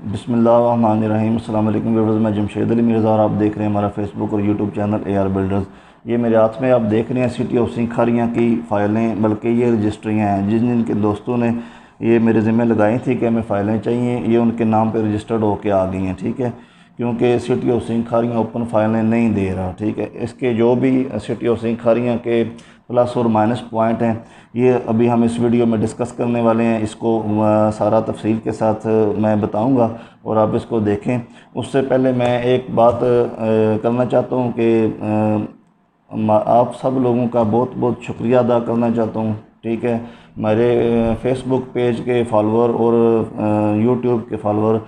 बिस्मिल्लाहिर्रहमानिर्रहीम। अस्सलाम वालेकुम व्यूअर्स, मैं जमशेद अली मिर्ज़ा और आप देख रहे हैं हमारा फेसबुक और यूट्यूब चैनल AR बिल्डर्स। ये मेरे हाथ में आप देख रहे हैं सिटी हाउसिंग खारियाँ की फ़ाइलें, बल्कि ये रजिस्ट्रियाँ हैं जिन जिन के दोस्तों ने ये मेरे ज़िम्मे लगाई थी कि हमें फ़ाइलें चाहिए, ये उनके नाम पर रजिस्टर्ड होकर आ गई हैं। ठीक है, क्योंकि सिटी हाउसिंग खारियाँ ओपन फाइलें नहीं दे रहा। ठीक है, इसके जो भी सिटी हाउसिंग खारियाँ के प्लस और माइनस पॉइंट हैं ये अभी हम इस वीडियो में डिस्कस करने वाले हैं। इसको सारा तफसील के साथ मैं बताऊंगा और आप इसको देखें। उससे पहले मैं एक बात करना चाहता हूं कि आप सब लोगों का बहुत बहुत शुक्रिया अदा करना चाहता हूं। ठीक है, हमारे फेसबुक पेज के फॉलोअर और यूट्यूब के फॉलोअर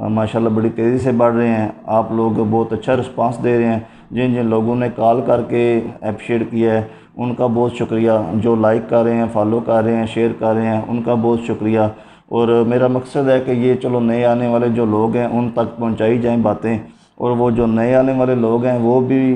माशाल्लाह बड़ी तेज़ी से बढ़ रहे हैं। आप लोग बहुत अच्छा रिस्पांस दे रहे हैं। जिन जिन लोगों ने कॉल करके अप्रिशिएट किया है उनका बहुत शुक्रिया। जो लाइक कर रहे हैं, फॉलो कर रहे हैं, शेयर कर रहे हैं, उनका बहुत शुक्रिया। और मेरा मकसद है कि ये चलो नए आने वाले जो लोग हैं उन तक पहुंचाई जाएं बातें, और वो जो नए आने वाले लोग हैं वो भी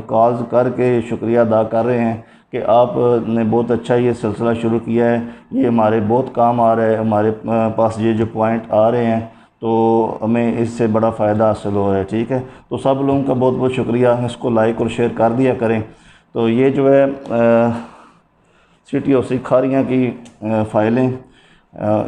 कॉल्स करके शुक्रिया अदा कर रहे हैं कि आपने बहुत अच्छा ये सिलसिला शुरू किया है, ये हमारे बहुत काम आ रहा है, हमारे पास ये जो पॉइंट आ रहे हैं तो हमें इससे बड़ा फ़ायदा हासिल हो रहा है। ठीक है, तो सब लोगों का बहुत बहुत शुक्रिया। इसको लाइक और शेयर कर दिया करें। तो ये जो है सिटी हाउसिंग खारियाँ की फ़ाइलें,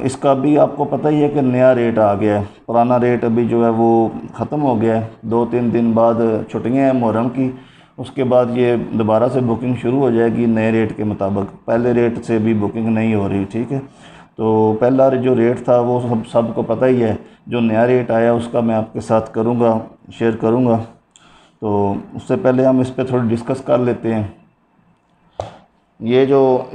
इसका भी आपको पता ही है कि नया रेट आ गया है। पुराना रेट अभी जो है वो ख़त्म हो गया है। 2-3 दिन बाद छुट्टियाँ हैं मुहर्रम की, उसके बाद ये दोबारा से बुकिंग शुरू हो जाएगी नए रेट के मुताबिक। पहले रेट से भी बुकिंग नहीं हो रही। ठीक है, तो पहला जो रेट था वो सबको पता ही है। जो नया रेट आया उसका मैं आपके साथ करूँगा, शेयर करूँगा। तो उससे पहले हम इस पर थोड़ी डिस्कस कर लेते हैं। ये जो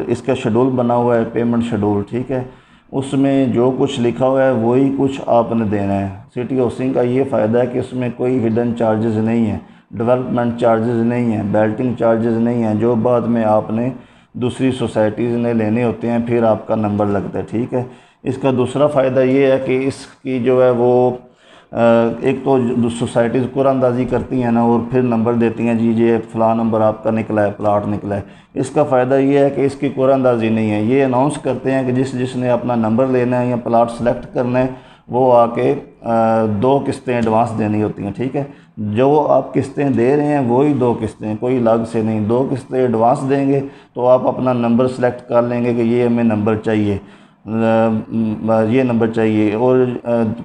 इसका शेड्यूल बना हुआ है, पेमेंट शेड्यूल, ठीक है, उसमें जो कुछ लिखा हुआ है वही कुछ आपने देना है। सिटी हाउसिंग का ये फ़ायदा है कि उसमें कोई हिडन चार्जेस नहीं है, डेवलपमेंट चार्जेस नहीं है, बेल्टिंग चार्जेस नहीं है, जो बाद में आपने दूसरी सोसाइटीज़ ने लेने होते हैं फिर आपका नंबर लगता है। ठीक है, इसका दूसरा फ़ायदा ये है कि इसकी जो है वो एक तो सोसाइटीज़ कुरानंदाजी करती हैं ना, और फिर नंबर देती हैं, जी ये फ़लाँ नंबर आपका निकला है, प्लाट निकला है। इसका फ़ायदा ये है कि इसकी कुरानंदाजी नहीं है। ये अनाउंस करते हैं कि जिसने अपना नंबर लेना है या प्लाट सेलेक्ट करना है वो आके 2 किस्तें एडवांस देनी होती हैं। ठीक है, जो आप किस्तें दे रहे हैं वही 2 किस्तें, कोई अलग से नहीं। 2 किस्तें एडवांस देंगे तो आप अपना नंबर सेलेक्ट कर लेंगे कि ये हमें नंबर चाहिए, ये नंबर चाहिए। और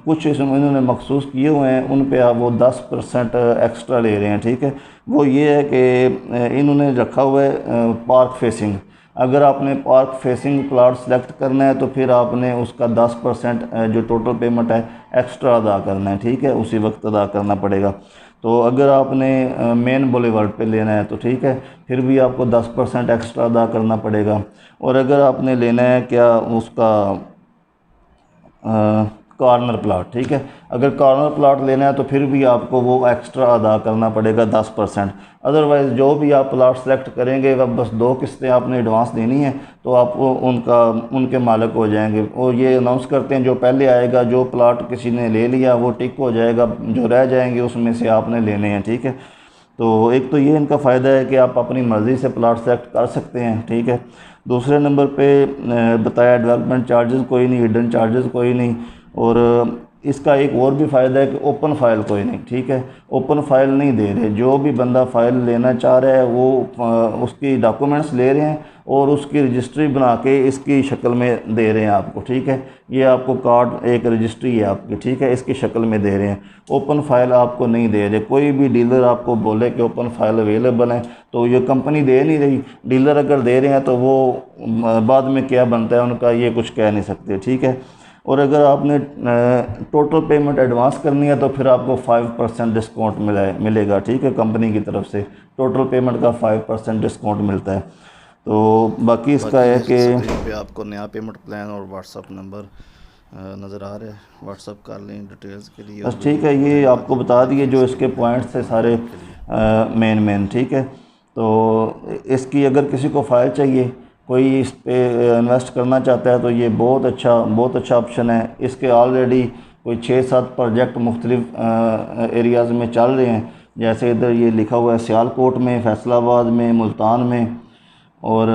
कुछ इसमें इन्होंने मखसूस किए हुए हैं, उन पे आप वो 10% एक्स्ट्रा ले रहे हैं। ठीक है, वो ये है कि इन्होंने रखा हुआ है पार्क फेसिंग। अगर आपने पार्क फेसिंग प्लाट सेलेक्ट करना है तो फिर आपने उसका 10% जो टोटल पेमेंट है एक्स्ट्रा अदा करना है। ठीक है, उसी वक्त अदा करना पड़ेगा। तो अगर आपने मेन बुलेवार्ड पे लेना है तो ठीक है, फिर भी आपको 10% एक्स्ट्रा अदा करना पड़ेगा। और अगर आपने लेना है क्या उसका कॉर्नर प्लाट, ठीक है, अगर कॉर्नर प्लाट लेना है तो फिर भी आपको वो एक्स्ट्रा अदा करना पड़ेगा 10%। अदरवाइज़ जो भी आप प्लाट सेलेक्ट करेंगे वह बस 2 किस्तें आपने एडवांस देनी है तो आप उनके मालिक हो जाएंगे। और ये अनाउंस करते हैं जो पहले आएगा, जो प्लाट किसी ने ले लिया वो टिक हो जाएगा, जो रह जाएंगे उसमें से आपने लेने हैं। ठीक है, तो एक तो ये इनका फ़ायदा है कि आप अपनी मर्ज़ी से प्लाट सेलेक्ट कर सकते हैं। ठीक है, दूसरे नंबर पे बताया डेवलपमेंट चार्जेस कोई नहीं, हिडन चार्जेस कोई नहीं। और इसका एक और भी फ़ायदा है कि ओपन फ़ाइल कोई नहीं। ठीक है, ओपन फ़ाइल नहीं दे रहे। जो भी बंदा फ़ाइल लेना चाह रहा है वो उसकी डॉक्यूमेंट्स ले रहे हैं और उसकी रजिस्ट्री बना के इसकी शक्ल में दे रहे हैं आपको। ठीक है, ये आपको कार्ड एक रजिस्ट्री है आपकी, ठीक है, इसकी शक्ल में दे रहे हैं। ओपन फ़ाइल आपको नहीं दे रहे। कोई भी डीलर आपको बोले कि ओपन फ़ाइल अवेलेबल है तो ये कंपनी दे नहीं रही। डीलर अगर दे रहे हैं तो वो बाद में क्या बनता है उनका ये कुछ कह नहीं सकते। ठीक है, और अगर आपने टोटल पेमेंट एडवांस करनी है तो फिर आपको 5% डिस्काउंट मिलेगा। ठीक है, कंपनी की तरफ से टोटल पेमेंट का 5% डिस्काउंट मिलता है। तो बाकी इसका है कि स्क्रीन पे आपको नया पेमेंट प्लान और व्हाट्सअप नंबर नज़र आ रहा है, व्हाट्सअप कर लें डिटेल्स के लिए। बस ठीक है, ये आपको बता दिए जो इसके पॉइंट्स थे सारे मेन। ठीक है, तो इसकी अगर किसी को फ़ाइल चाहिए, कोई इस पे इन्वेस्ट करना चाहता है तो ये बहुत अच्छा ऑप्शन है। इसके ऑलरेडी कोई 6-7 प्रोजेक्ट मुख्तलिफ एरियाज़ में चल रहे हैं। जैसे इधर ये लिखा हुआ है सियालकोट में, फैसलाबाद में, मुल्तान में, और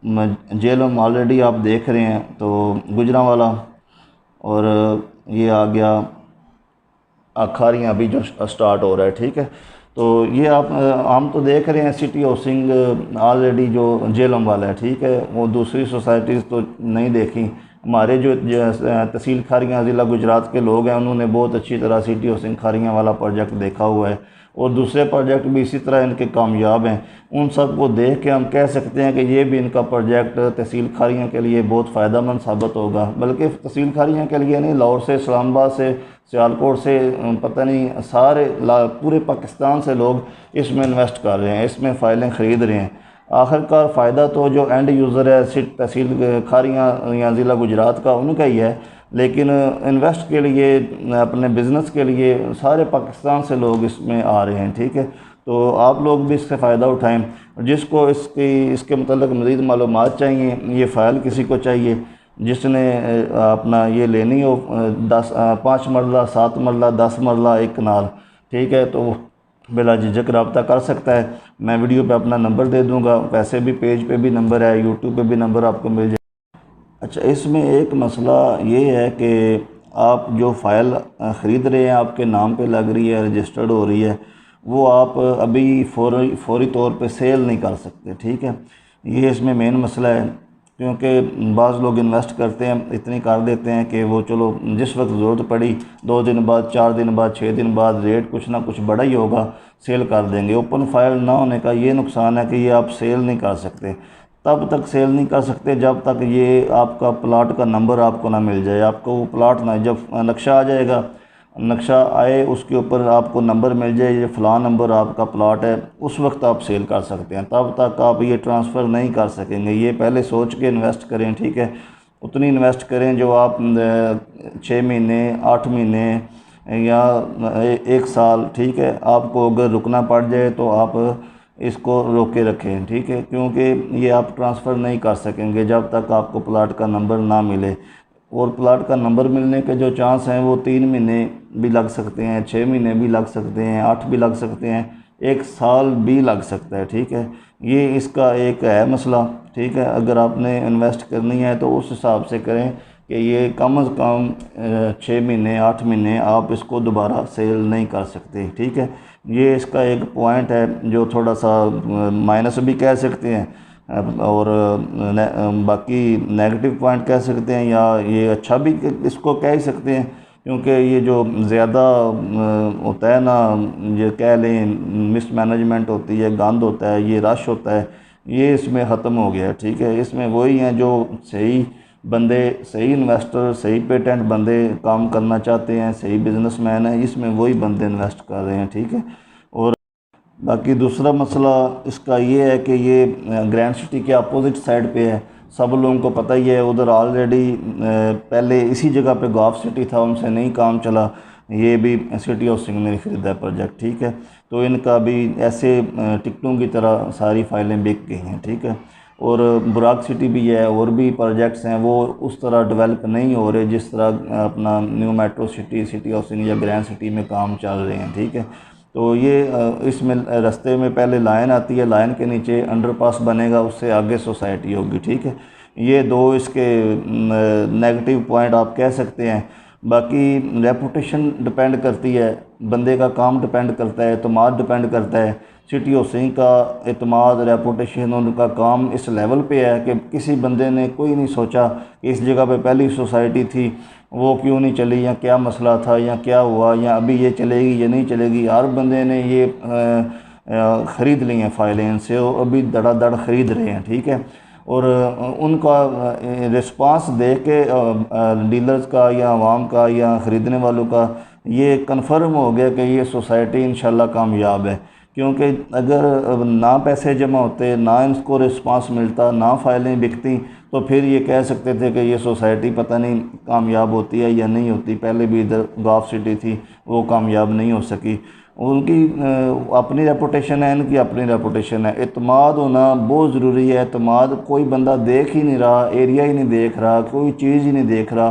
जेलम ऑलरेडी आप देख रहे हैं, तो गुजरांवाला और ये आ गया खारियाँ अभी जो स्टार्ट हो रहा है, ठीक है। तो ये आप हम तो देख रहे हैं सिटी हाउसिंग ऑलरेडी जो जेलम वाला है, ठीक है, वो दूसरी सोसाइटीज़ तो नहीं देखी। हमारे जो तहसील खारियाँ ज़िला गुजरात के लोग हैं उन्होंने बहुत अच्छी तरह सिटी हाउसिंग खारियाँ वाला प्रोजेक्ट देखा हुआ है और दूसरे प्रोजेक्ट भी इसी तरह इनके कामयाब हैं। उन सब को देख के हम कह सकते हैं कि ये भी इनका प्रोजेक्ट तहसील खारियाँ के लिए बहुत फ़ायदेमंद साबित होगा। बल्कि तहसील खारियाँ के लिए नहीं, लाहौर से, इस्लामाबाद से, सियालकोट से, पता नहीं सारे पूरे पाकिस्तान से लोग इसमें इन्वेस्ट कर रहे हैं, इसमें फ़ाइलें ख़रीद रहे हैं। आखिरकार फ़ायदा तो जो एंड यूज़र है तहसील खारियाँ या ज़िला गुजरात का उनका ही है, लेकिन इन्वेस्ट के लिए, अपने बिज़नेस के लिए सारे पाकिस्तान से लोग इसमें आ रहे हैं, ठीक है। तो आप लोग भी इससे फ़ायदा उठाएं। जिसको इसके मतलब मज़ीद मालूमात चाहिए, ये फ़ाइल किसी को चाहिए जिसने अपना ये लेनी हो 5 मरला, 7 मरला, 10 मरला, 1 कनाल, ठीक है, तो बिला झिझक रब्ता कर सकता है। मैं वीडियो पे अपना नंबर दे दूंगा, वैसे भी पेज पे भी नंबर है, यूट्यूब पे भी नंबर आपको मिल जाए। अच्छा, इसमें एक मसला ये है कि आप जो फ़ाइल ख़रीद रहे हैं, आपके नाम पे लग रही है, रजिस्टर्ड हो रही है, वो आप अभी फौरी तौर पे सेल नहीं कर सकते, ठीक है। ये इसमें मेन मसला है, क्योंकि बाज़ लोग इन्वेस्ट करते हैं, इतनी कर देते हैं कि वो चलो जिस वक्त ज़रूरत पड़ी 2 दिन बाद, 4 दिन बाद, 6 दिन बाद, रेट कुछ ना कुछ बड़ा ही होगा, सेल कर देंगे। ओपन फाइल ना होने का ये नुकसान है कि ये आप सेल नहीं कर सकते। तब तक सेल नहीं कर सकते जब तक ये आपका प्लाट का नंबर आपको ना मिल जाए। आपको वो प्लाट ना, जब नक्शा आ जाएगा, नक्शा आए उसके ऊपर आपको नंबर मिल जाए, ये फ़लाँ नंबर आपका प्लाट है, उस वक्त आप सेल कर सकते हैं। तब तक आप ये ट्रांसफ़र नहीं कर सकेंगे। ये पहले सोच के इन्वेस्ट करें, ठीक है। उतनी इन्वेस्ट करें जो आप 6 महीने, 8 महीने या 1 साल, ठीक है, आपको अगर रुकना पड़ जाए तो आप इसको रोक के रखें, ठीक है, क्योंकि ये आप ट्रांसफ़र नहीं कर सकेंगे जब तक आपको प्लाट का नंबर ना मिले। और प्लाट का नंबर मिलने के जो चांस हैं वो 3 महीने भी लग सकते हैं, 6 महीने भी लग सकते हैं, 8 भी लग सकते हैं, 1 साल भी लग सकता है, ठीक है। ये इसका एक है मसला, ठीक है। अगर आपने इन्वेस्ट करनी है तो उस हिसाब से करें कि ये कम अज़ कम 6 महीने, 8 महीने आप इसको दोबारा सेल नहीं कर सकते, ठीक है। ये इसका एक पॉइंट है जो थोड़ा सा माइनस भी कह सकते हैं और बाकी नेगेटिव पॉइंट कह सकते हैं, या ये अच्छा भी इसको कह ही सकते हैं, क्योंकि ये जो ज़्यादा होता है ना, ये कह लें मिसमैनेजमेंट होती है, गंद होता है, ये रश होता है, ये इसमें ख़त्म हो गया है, ठीक है। इसमें वही हैं जो सही बंदे, सही इन्वेस्टर, सही पेटेंट बंदे काम करना चाहते हैं, सही बिजनेसमैन है, इसमें वही बंदे इन्वेस्ट कर रहे हैं, ठीक है। और बाकी दूसरा मसला इसका ये है कि ये ग्रैंड सिटी के अपोजिट साइड पे है, सब लोगों को पता ही है। उधर ऑलरेडी पहले इसी जगह पे गॉफ सिटी था, उनसे नहीं काम चला, ये भी सिटी हाउसिंग ने ख़रीदा है प्रोजेक्ट, ठीक है। तो इनका भी ऐसे टिकटों की तरह सारी फाइलें बिक गई हैं, ठीक है। और बुराक सिटी भी है, और भी प्रोजेक्ट्स हैं, वो उस तरह डेवलप नहीं हो रहे जिस तरह अपना new metro city, city housing या ग्रैंड सिटी में काम चल रहे हैं, ठीक है। तो ये इसमें रास्ते में पहले लाइन आती है, लाइन के नीचे अंडरपास बनेगा, उससे आगे सोसाइटी होगी, ठीक है। ये दो इसके नेगेटिव पॉइंट आप कह सकते हैं। बाकी रेपुटेशन डिपेंड करती है, बंदे का काम डिपेंड करता है, एतमाद डिपेंड करता है। सिटी हाउसिंग का एतमाद, रेपुटेशन, उनका काम इस लेवल पे है कि किसी बंदे ने कोई नहीं सोचा कि इस जगह पे पहली सोसाइटी थी, वो क्यों नहीं चली, या क्या मसला था, या क्या हुआ, या अभी ये चलेगी या नहीं चलेगी। हर बंदे ने ये ख़रीद ली हैं फाइलें इनसे, और अभी धड़ाधड़ ख़रीद रहे हैं, ठीक है। और उनका रिस्पांस देख के डीलर्स का या आवाम का या ख़रीदने वालों का ये कन्फर्म हो गया कि ये सोसाइटी इंशाल्लाह कामयाब है। क्योंकि अगर ना पैसे जमा होते, ना इनको रिस्पांस मिलता, ना फाइलें बिकती, तो फिर ये कह सकते थे कि ये सोसाइटी पता नहीं कामयाब होती है या नहीं होती। पहले भी इधर गॉफ सिटी थी, वो कामयाब नहीं हो सकी। उनकी अपनी रेपुटेशन है, इनकी अपनी रेपुटेशन है। एतमाद होना बहुत ज़रूरी है। एतमाद कोई बंदा देख ही नहीं रहा, एरिया ही नहीं देख रहा, कोई चीज़ ही नहीं देख रहा,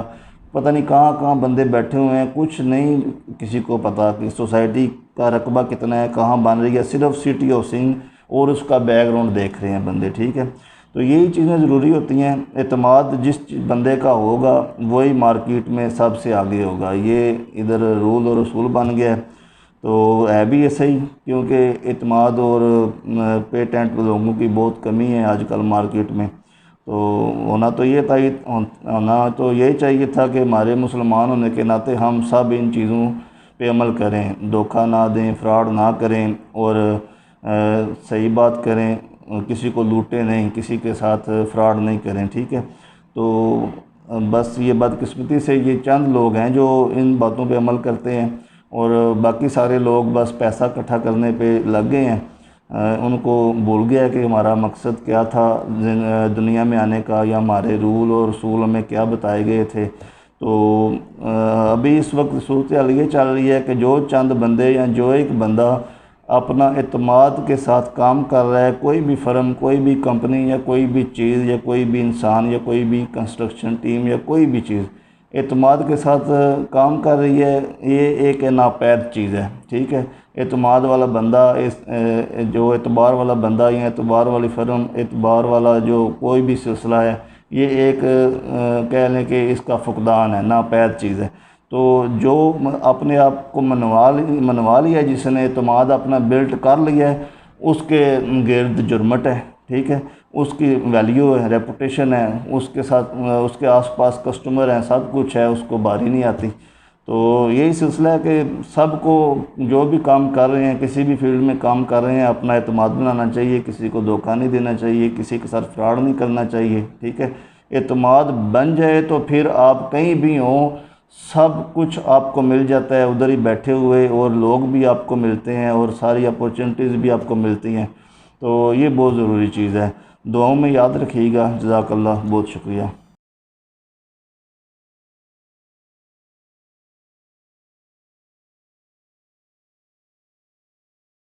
पता नहीं कहाँ कहाँ बंदे बैठे हुए हैं, कुछ नहीं किसी को पता कि सोसाइटी का रकबा कितना है, कहाँ बन रही है। सिर्फ सिटी हाउसिंग और उसका बैकग्राउंड देख रहे हैं बंदे, ठीक है। तो यही चीज़ें ज़रूरी होती हैं। एतमाद जिस बंदे का होगा वही मार्केट में सबसे आगे होगा। ये इधर रूल और उसूल बन गया है। तो है भी ऐसा ही, क्योंकि एतमाद और पेटेंट लोगों की बहुत कमी है आजकल मार्केट में। तो होना तो ये था, होना तो यही चाहिए था कि हमारे मुसलमान होने के नाते हम सब इन चीज़ों पे अमल करें, धोखा ना दें, फ्रॉड ना करें और सही बात करें, किसी को लूटें नहीं, किसी के साथ फ्रॉड नहीं करें। ठीक है। तो बस ये बदकिस्मती से ये चंद लोग हैं जो इन बातों पे अमल करते हैं और बाकी सारे लोग बस पैसा इकट्ठा करने पे लग गए हैं। उनको भूल गया कि हमारा मकसद क्या था दुनिया में आने का, या हमारे रूल और रसूल में क्या बताए गए थे। तो अभी इस वक्त सूरत हाल ये चल रही है कि जो चंद बंदे या जो एक बंदा अपना एतमाद के साथ काम कर रहा है, कोई भी फर्म, कोई भी कंपनी या कोई भी चीज़ या कोई भी इंसान या कोई भी कंस्ट्रक्शन टीम या कोई भी चीज़ एतमाद के साथ काम कर रही है, ये एक नापैद चीज़ है। ठीक है। एतमाद वाला बंदा, जो एतबार वाला बंदा या एतबार वाली फर्म, एतबार वाला जो कोई भी सिलसिला है, ये एक कह लें कि इसका फुकदान है, नापैद चीज़ है। तो जो अपने आप को मनवा लिया, जिसने एतमाद अपना बिल्ट कर लिया है, उसके गिर्द जुर्मट है। ठीक है। उसकी वैल्यू है, रेपुटेशन है, उसके साथ उसके आसपास कस्टमर हैं, सब कुछ है, उसको बारी नहीं आती। तो यही सिलसिला है कि सबको जो भी काम कर रहे हैं, किसी भी फील्ड में काम कर रहे हैं, अपना एतमाद बनाना चाहिए, किसी को धोखा नहीं देना चाहिए, किसी के साथ फ्रॉड नहीं करना चाहिए। ठीक है। एतमाद बन जाए तो फिर आप कहीं भी हों, सब कुछ आपको मिल जाता है उधर ही बैठे हुए, और लोग भी आपको मिलते हैं और सारी अपॉर्चुनिटीज़ भी आपको मिलती हैं। तो ये बहुत ज़रूरी चीज़ है। दुआओं में याद रखिएगा। जज़ाकल्लाह, बहुत शुक्रिया।